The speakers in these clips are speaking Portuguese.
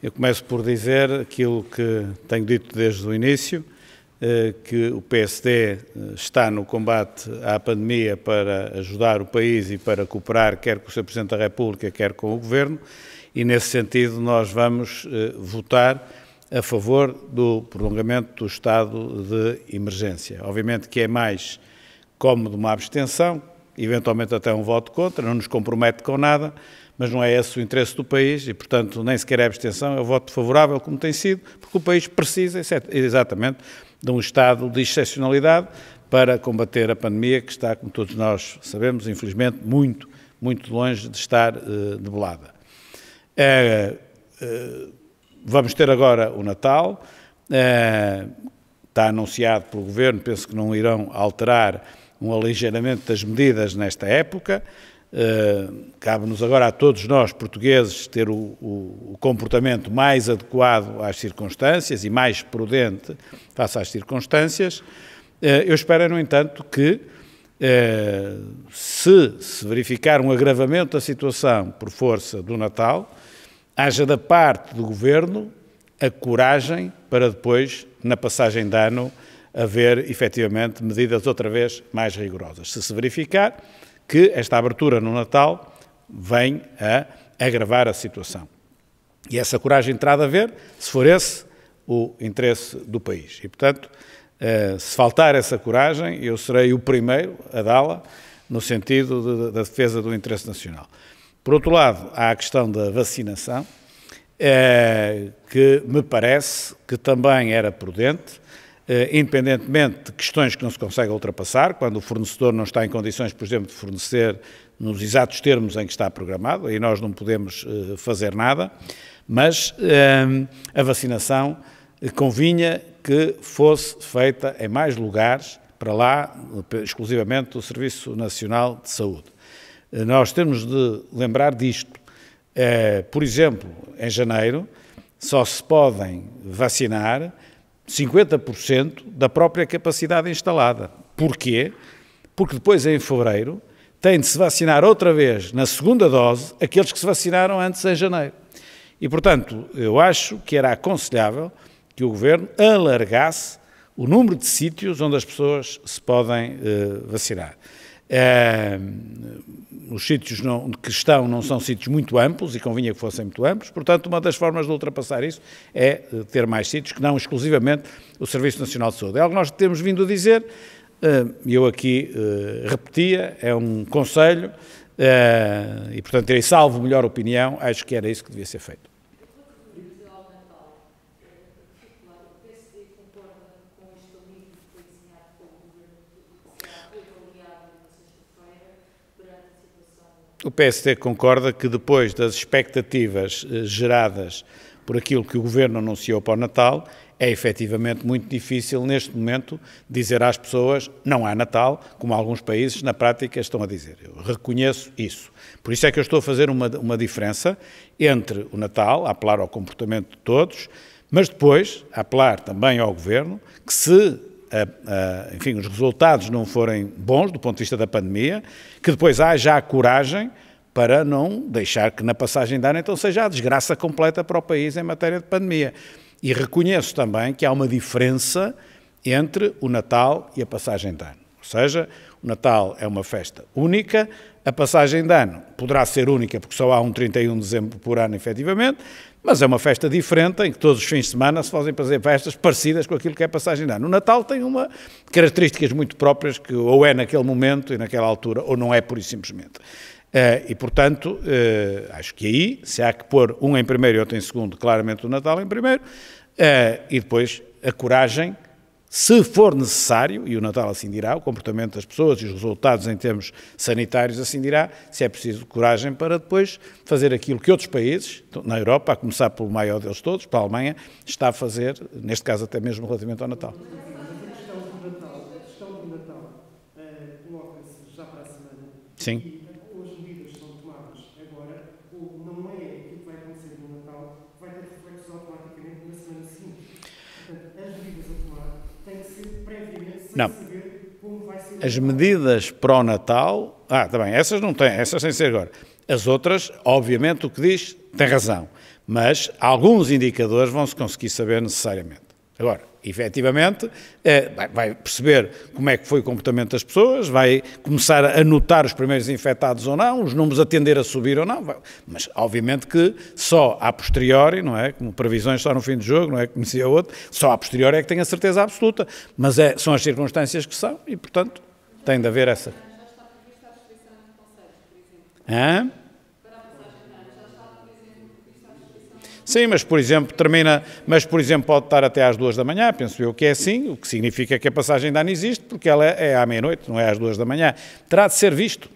Eu começo por dizer aquilo que tenho dito desde o início, que o PSD está no combate à pandemia para ajudar o país e para cooperar quer com o Sr. Presidente da República, quer com o Governo, e nesse sentido nós vamos votar a favor do prolongamento do estado de emergência. Obviamente que é mais cómodo uma abstenção, eventualmente até um voto contra, não nos compromete com nada, mas não é esse o interesse do país e, portanto, nem sequer é abstenção, é o voto favorável, como tem sido, porque o país precisa exatamente de um estado de excepcionalidade para combater a pandemia que está, como todos nós sabemos, infelizmente, muito, muito longe de estar debelada. Vamos ter agora o Natal, está anunciado pelo Governo, penso que não irão alterar um aligeiramento das medidas nesta época. Cabe-nos agora a todos nós, portugueses, ter o comportamento mais adequado às circunstâncias e mais prudente face às circunstâncias. Eu espero, no entanto, que se verificar um agravamento da situação por força do Natal, haja da parte do Governo a coragem para depois, na passagem de ano, haver efetivamente medidas outra vez mais rigorosas. Se verificar que esta abertura no Natal vem a agravar a situação. E essa coragem terá de haver, se for esse o interesse do país. E, portanto, se faltar essa coragem, eu serei o primeiro a dá-la no sentido da defesa do interesse nacional. Por outro lado, há a questão da vacinação, que me parece que também era prudente, independentemente de questões que não se conseguem ultrapassar, quando o fornecedor não está em condições, por exemplo, de fornecer nos exatos termos em que está programado, aí nós não podemos fazer nada, mas a vacinação convinha que fosse feita em mais lugares, para lá, exclusivamente do Serviço Nacional de Saúde. Nós temos de lembrar disto. Por exemplo, em janeiro, só se podem vacinar 50% da própria capacidade instalada. Porquê? Porque depois, em fevereiro, tem de se vacinar outra vez, na segunda dose, aqueles que se vacinaram antes em janeiro. E, portanto, eu acho que era aconselhável que o Governo alargasse o número de sítios onde as pessoas se podem vacinar. Os sítios que estão não são sítios muito amplos e convinha que fossem muito amplos, portanto, uma das formas de ultrapassar isso é ter mais sítios que não exclusivamente o Serviço Nacional de Saúde. É algo que nós temos vindo a dizer, e eu aqui repetia, é um conselho e, portanto, terei salvo melhor opinião, acho que era isso que devia ser feito. O PSD concorda que depois das expectativas geradas por aquilo que o Governo anunciou para o Natal, é efetivamente muito difícil neste momento dizer às pessoas não há Natal, como alguns países na prática estão a dizer. Eu reconheço isso. Por isso é que eu estou a fazer uma diferença entre o Natal, a apelar ao comportamento de todos, mas depois a apelar também ao Governo que se enfim, os resultados não forem bons do ponto de vista da pandemia, que depois haja a coragem para não deixar que na passagem de ano então seja a desgraça completa para o país em matéria de pandemia. E reconheço também que há uma diferença entre o Natal e a passagem de ano. Ou seja, o Natal é uma festa única, a passagem de ano poderá ser única porque só há um 31 de dezembro por ano, efetivamente, mas é uma festa diferente em que todos os fins de semana se fazem fazer festas parecidas com aquilo que é a passagem de ano. O Natal tem uma características muito próprias que ou é naquele momento e naquela altura ou não é pura e simplesmente. E, portanto, acho que aí, se há que pôr um em primeiro e outro em segundo, claramente o Natal em primeiro, e depois a coragem, se for necessário, e o Natal assim dirá, o comportamento das pessoas e os resultados em termos sanitários assim dirá, se é preciso coragem para depois fazer aquilo que outros países, na Europa, a começar pelo maior deles todos, para a Alemanha, está a fazer, neste caso até mesmo relativamente ao Natal. A questão do Natal coloca-se já para a semana. Sim. E as medidas são tomadas agora, ou não é aquilo que vai acontecer no Natal, vai ter reflexos automaticamente na semana seguinte. Portanto, as medidas a tomar têm que ser previamente sem saber como vai ser. As medidas para o Natal, está bem, essas não têm, essas têm que ser agora. As outras, obviamente, o que diz, tem razão. mas alguns indicadores vão-se conseguir saber necessariamente. Agora, efetivamente, vai perceber como é que foi o comportamento das pessoas, vai começar a notar os primeiros infectados ou não, os números a tender a subir ou não, mas obviamente que só a posteriori, não é? Como previsões só no fim do jogo, não é? Como dizia outro, só a posteriori é que tem a certeza absoluta, mas são as circunstâncias que são e, portanto, tem de haver essa. Já está prevista a restrição de conselhos, por exemplo. Hã? Para a passagem de ano, já está, por exemplo, prevista a restrição. Sim, mas por exemplo, pode estar até às 2 da manhã, penso eu que é assim, o que significa que a passagem de ano existe, porque ela é à meia-noite, não é às 2 da manhã. Terá de ser visto,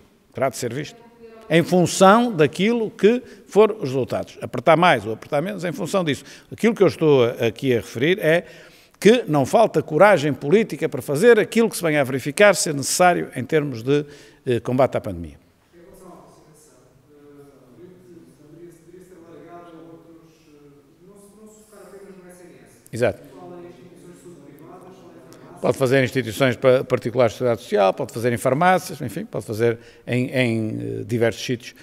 em função daquilo que for os resultados. Apertar mais ou apertar menos em função disso. Aquilo que eu estou aqui a referir é que não falta coragem política para fazer aquilo que se venha a verificar ser necessário em termos de combate à pandemia. Exato. Pode fazer em instituições particulares de sociedade social, pode fazer em farmácias, enfim, pode fazer em diversos sítios,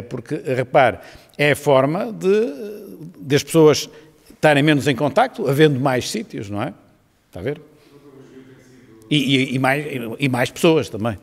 porque, repare, é a forma de as pessoas estarem menos em contacto, havendo mais sítios, não é? Está a ver? E mais pessoas também.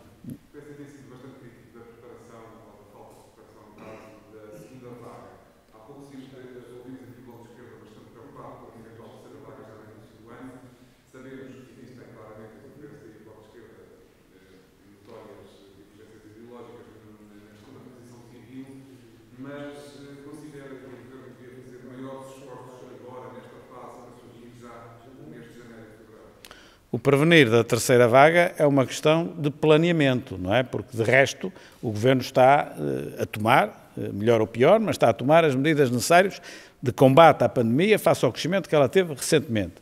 O prevenir da terceira vaga é uma questão de planeamento, não é? Porque, de resto, o Governo está a tomar, melhor ou pior, mas está a tomar as medidas necessárias de combate à pandemia face ao crescimento que ela teve recentemente.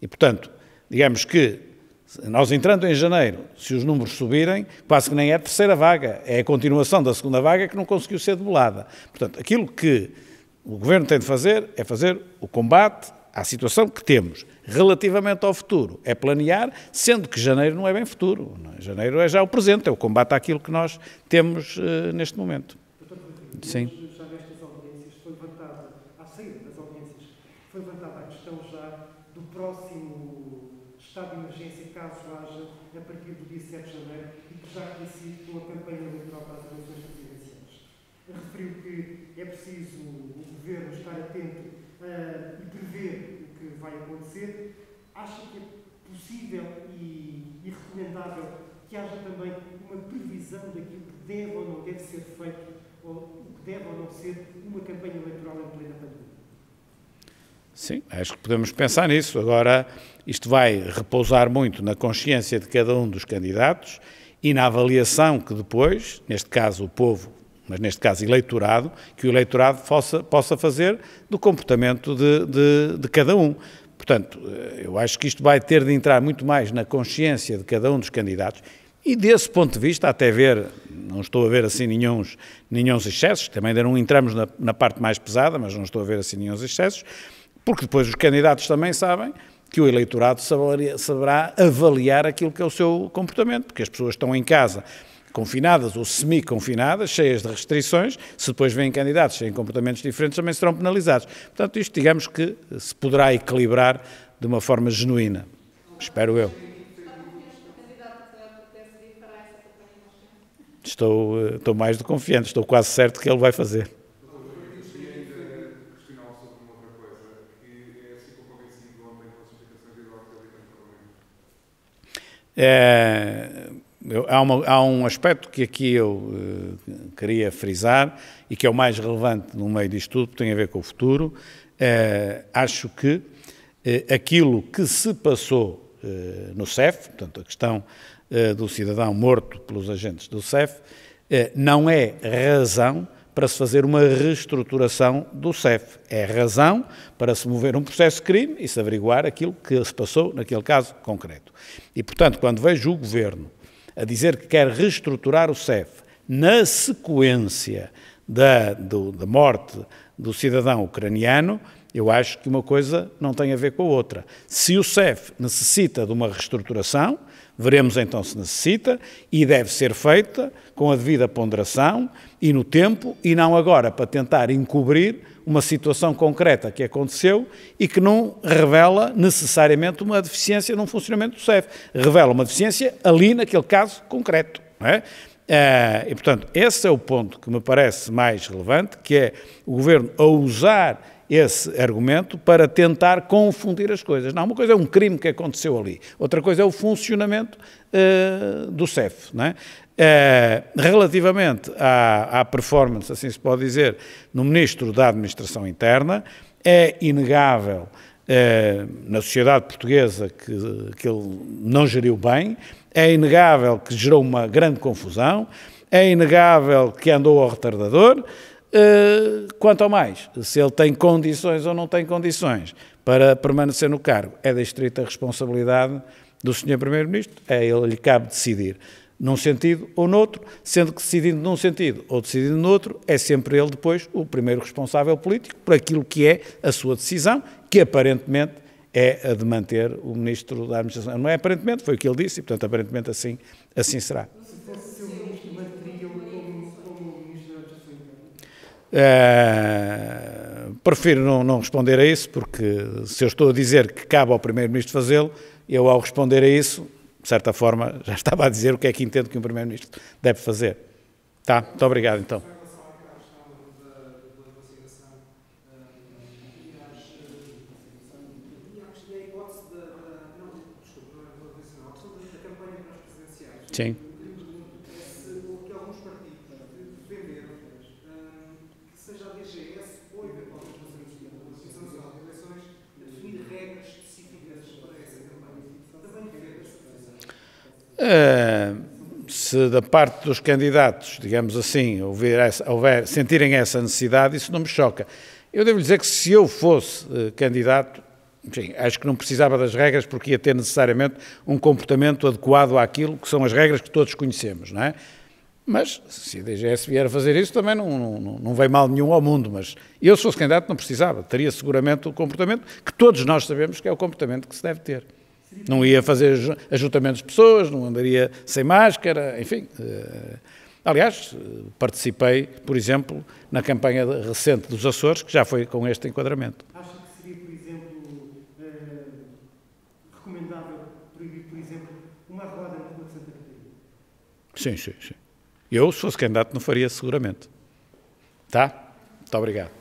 E, portanto, digamos que, nós entrando em janeiro, se os números subirem, quase que nem é a terceira vaga, é a continuação da segunda vaga que não conseguiu ser debelada. Portanto, aquilo que o Governo tem de fazer é fazer o combate à situação que temos. Relativamente ao futuro, é planear, sendo que janeiro não é bem futuro. Não é? Janeiro é já o presente, é o combate àquilo que nós temos neste momento. Sim. Já nestas audiências foi levantada, à saída das audiências, foi levantada a questão já do próximo estado de emergência, caso haja, a partir do dia 7 de janeiro, e que já tinha sido uma campanha eleitoral para as eleições presidenciais. Referiu que é preciso o Governo estar atento e prever o que vai acontecer. Acha que é possível e recomendável que haja também uma previsão daquilo que deve ou não deve ser feito, ou o que deve ou não ser uma campanha eleitoral em plena pandemia? Sim, acho que podemos pensar nisso. Agora, isto vai repousar muito na consciência de cada um dos candidatos e na avaliação que depois, neste caso o povo, mas neste caso eleitorado, que o eleitorado possa fazer do comportamento de cada um. Portanto, eu acho que isto vai ter de entrar muito mais na consciência de cada um dos candidatos e desse ponto de vista até ver, não estou a ver assim nenhum excessos, também ainda não entramos na parte mais pesada, mas não estou a ver assim nenhum excessos, porque depois os candidatos também sabem que o eleitorado saberá avaliar aquilo que é o seu comportamento, porque as pessoas estão em casa confinadas ou semi-confinadas, cheias de restrições, se depois vêm candidatos em comportamentos diferentes, também serão penalizados. Portanto, isto, digamos que se poderá equilibrar de uma forma genuína, espero eu. Estou mais do que confiante, estou quase certo que ele vai fazer. Há um aspecto que aqui eu queria frisar e que é o mais relevante no meio disto tudo, que tem a ver com o futuro. Acho que aquilo que se passou no CEF, portanto a questão do cidadão morto pelos agentes do CEF, não é razão para se fazer uma reestruturação do CEF. É razão para se mover um processo de crime e se averiguar aquilo que se passou naquele caso concreto. E, portanto, quando vejo o Governo a dizer que quer reestruturar o CEF na sequência da morte do cidadão ucraniano, eu acho que uma coisa não tem a ver com a outra. Se o CEF necessita de uma reestruturação, Veremos então se necessita e deve ser feita com a devida ponderação e no tempo e não agora para tentar encobrir uma situação concreta que aconteceu e que não revela necessariamente uma deficiência no funcionamento do CEF. Revela uma deficiência ali naquele caso concreto, não é? E, portanto, esse é o ponto que me parece mais relevante, que é o Governo a usar esse argumento para tentar confundir as coisas. Não, uma coisa é um crime que aconteceu ali, outra coisa é o funcionamento do CEF, não é? Relativamente à performance, assim se pode dizer, no Ministro da Administração Interna, é inegável na sociedade portuguesa que ele não geriu bem, é inegável que gerou uma grande confusão, é inegável que andou ao retardador. Quanto ao mais, se ele tem condições ou não tem condições para permanecer no cargo, é da estrita responsabilidade do Sr. Primeiro-Ministro, ele lhe cabe decidir num sentido ou noutro, sendo que decidindo num sentido ou decidindo noutro, é sempre ele depois o primeiro responsável político por aquilo que é a sua decisão, que aparentemente é a de manter o Ministro da Administração. Não é aparentemente, foi o que ele disse, e portanto aparentemente assim será. Prefiro não responder a isso, porque se eu estou a dizer que cabe ao Primeiro-Ministro fazê-lo, eu ao responder a isso, de certa forma, já estava a dizer o que é que entendo que um Primeiro-Ministro deve fazer. Tá? Muito obrigado, então. Sim. Se da parte dos candidatos, digamos assim, sentirem essa necessidade, isso não me choca. Eu devo dizer que se eu fosse candidato, enfim, acho que não precisava das regras porque ia ter necessariamente um comportamento adequado àquilo que são as regras que todos conhecemos, não é? Mas se a DGS vier a fazer isso também não vem mal nenhum ao mundo, mas eu se fosse candidato não precisava, teria seguramente o comportamento que todos nós sabemos que é o comportamento que se deve ter. Não ia fazer ajuntamentos de pessoas, não andaria sem máscara, enfim. Aliás, participei, por exemplo, na campanha recente dos Açores, que já foi com este enquadramento. Acha que seria, por exemplo, recomendável proibir, por exemplo, uma roda na Rua de Santa Catarina? Sim. Eu, se fosse candidato, não faria seguramente. Tá? Muito obrigado.